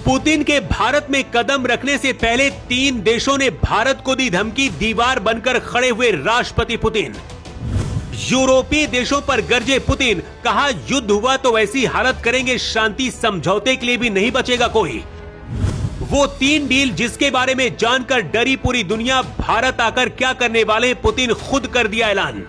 Putin के भारत में कदम रखने से पहले 3 देशों ने भारत को दी धमकी, दीवार बनकर खड़े हुए राष्ट्रपति पुतिन। यूरोपीय देशों पर गरजे पुतिन, कहा युद्ध हुआ तो ऐसी हालत करेंगे शांति समझौते के लिए भी नहीं बचेगा कोई। वो 3 डील जिसके बारे में जानकर डरी पूरी दुनिया, भारत आकर क्या करने वाले पुतिन खुद कर दिया ऐलान।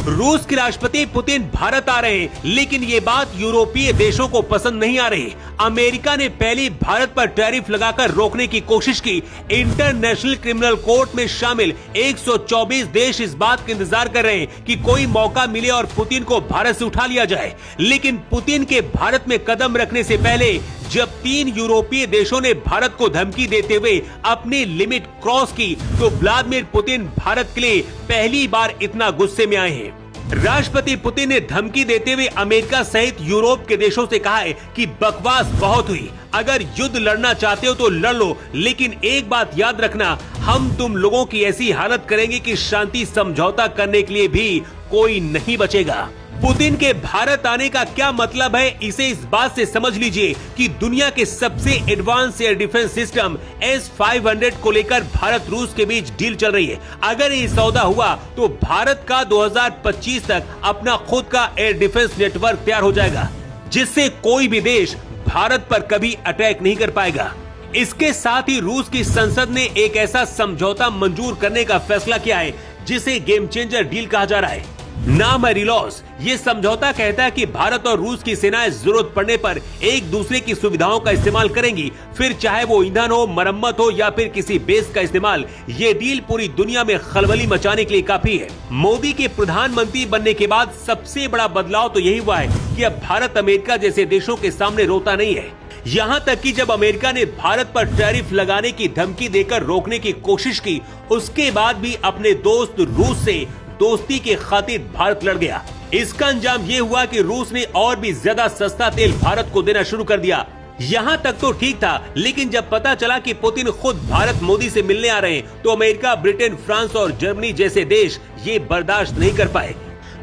रूस के राष्ट्रपति पुतिन भारत आ रहे हैं, लेकिन ये बात यूरोपीय देशों को पसंद नहीं आ रही। अमेरिका ने पहले भारत पर टैरिफ लगाकर रोकने की कोशिश की। इंटरनेशनल क्रिमिनल कोर्ट में शामिल 124 देश इस बात का इंतजार कर रहे हैं कि कोई मौका मिले और पुतिन को भारत से उठा लिया जाए। लेकिन पुतिन के भारत में कदम रखने से पहले जब 3 यूरोपीय देशों ने भारत को धमकी देते हुए अपनी लिमिट क्रॉस की, तो व्लादिमीर पुतिन भारत के लिए पहली बार इतना गुस्से में आए हैं। राष्ट्रपति पुतिन ने धमकी देते हुए अमेरिका सहित यूरोप के देशों से कहा है कि बकवास बहुत हुई, अगर युद्ध लड़ना चाहते हो तो लड़ लो, लेकिन एक बात याद रखना, हम तुम लोगों की ऐसी हालत करेंगे कि शांति समझौता करने के लिए भी कोई नहीं बचेगा। पुतिन के भारत आने का क्या मतलब है, इसे इस बात से समझ लीजिए कि दुनिया के सबसे advance air defence system S-500 को लेकर भारत रूस के बीच डील चल रही है। अगर ये सौदा हुआ तो भारत का 2025 तक अपना खुद का एयर डिफेंस नेटवर्क तैयार हो जाएगा, जिससे कोई भी देश भारत पर कभी अटैक नहीं कर पाएगा। इसके साथ ही रूस की संसद ने एक ऐसा समझौता मंजूर करने का फैसला किया है जिसे गेम चेंजर डील कहा जा रहा है। नाम है रिलॉस। ये समझौता कहता है कि भारत और रूस की सेनाएं जरूरत पड़ने पर एक दूसरे की सुविधाओं का इस्तेमाल करेंगी, फिर चाहे वो ईंधन हो, मरम्मत हो या फिर किसी बेस का इस्तेमाल। ये डील पूरी दुनिया में खलबली मचाने के लिए काफी है। मोदी के प्रधानमंत्री बनने के बाद सबसे बड़ा बदलाव तो यही हुआ है कि अब भारत अमेरिका जैसे देशों के सामने रोता नहीं है। यहाँ तक कि जब अमेरिका ने भारत पर टैरिफ लगाने की धमकी देकर रोकने की कोशिश की, उसके बाद भी अपने दोस्त रूस से दोस्ती के खातिर भारत लड़ गया। इसका अंजाम ये हुआ कि रूस ने और भी ज्यादा सस्ता तेल भारत को देना शुरू कर दिया। यहाँ तक तो ठीक था, लेकिन जब पता चला कि पुतिन खुद भारत मोदी से मिलने आ रहे हैं, तो अमेरिका, ब्रिटेन, फ्रांस और जर्मनी जैसे देश ये बर्दाश्त नहीं कर पाए।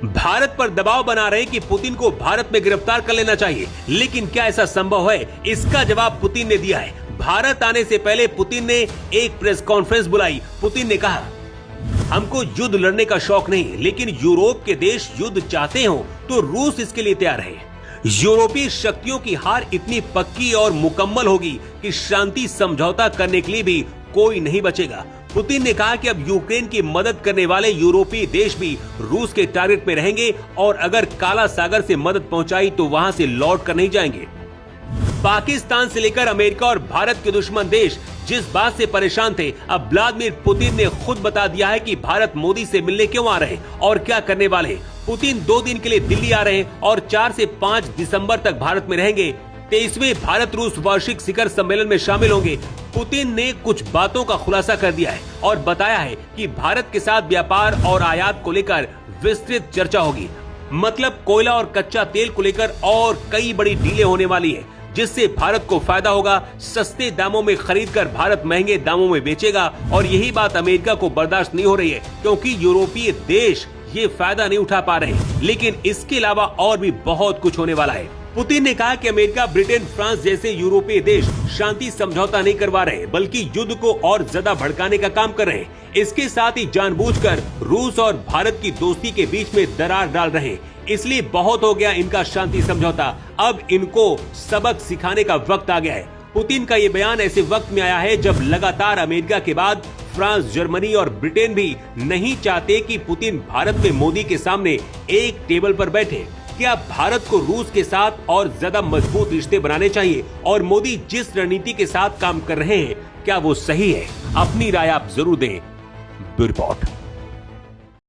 भारत पर दबाव बना रहे कि पुतिन को भारत में गिरफ्तार कर लेना चाहिए, लेकिन क्या ऐसा संभव है? इसका जवाब पुतिन ने दिया है। भारत आने से पहले पुतिन ने एक प्रेस कॉन्फ्रेंस बुलाई। पुतिन ने कहा, हमको युद्ध लड़ने का शौक नहीं, लेकिन यूरोप के देश युद्ध चाहते हो तो रूस इसके लिए तैयार है। यूरोपीय शक्तियों की हार इतनी पक्की और मुकम्मल होगी कि शांति समझौता करने के लिए भी कोई नहीं बचेगा। पुतिन ने कहा कि अब यूक्रेन की मदद करने वाले यूरोपीय देश भी रूस के टारगेट में रहेंगे और अगर काला सागर से मदद पहुंचाई तो वहां से लौट कर नहीं जाएंगे। पाकिस्तान से लेकर अमेरिका और भारत के दुश्मन देश जिस बात से परेशान थे, अब व्लादिमीर पुतिन ने खुद बता दिया है कि भारत मोदी से मिलने क्यों आ रहे हैं और क्या करने वाले हैं। पुतिन 2 दिन के लिए दिल्ली आ रहे हैं और 4 से 5 दिसंबर तक भारत में रहेंगे। 23वें भारत रूस वार्षिक शिखर सम्मेलन में शामिल होंगे। पुतिन ने कुछ बातों का खुलासा कर दिया है और बताया है कि भारत के साथ व्यापार और आयात को लेकर विस्तृत चर्चा होगी। मतलब कोयला और कच्चा तेल को लेकर और कई बड़ी डीलें होने वाली है, जिससे भारत को फायदा होगा। सस्ते दामों में खरीद कर भारत महंगे दामों में बेचेगा और यही बात अमेरिका को बर्दाश्त नहीं हो रही है, क्योंकि यूरोपीय देश ये फायदा नहीं उठा पा रहे। लेकिन इसके अलावा और भी बहुत कुछ होने वाला है। पुतिन ने कहा कि अमेरिका, ब्रिटेन, फ्रांस जैसे यूरोपीय देश शांति समझौता नहीं करवा रहे, बल्कि युद्ध को और ज्यादा भड़काने का काम कर रहे हैं। इसके साथ ही जानबूझकर रूस और भारत की दोस्ती के बीच में दरार डाल रहे हैं। इसलिए बहुत हो गया इनका शांति समझौता, अब इनको सबक सिखाने का वक्त आ गया है। पुतिन का ये बयान ऐसे वक्त में आया है जब लगातार अमेरिका के बाद फ्रांस, जर्मनी और ब्रिटेन भी नहीं चाहते कि पुतिन भारत में मोदी के सामने एक टेबल पर बैठे। क्या भारत को रूस के साथ और ज्यादा मजबूत रिश्ते बनाने चाहिए और मोदी जिस रणनीति के साथ काम कर रहे हैं, क्या वो सही है? अपनी राय आप जरूर दें। Bureau report.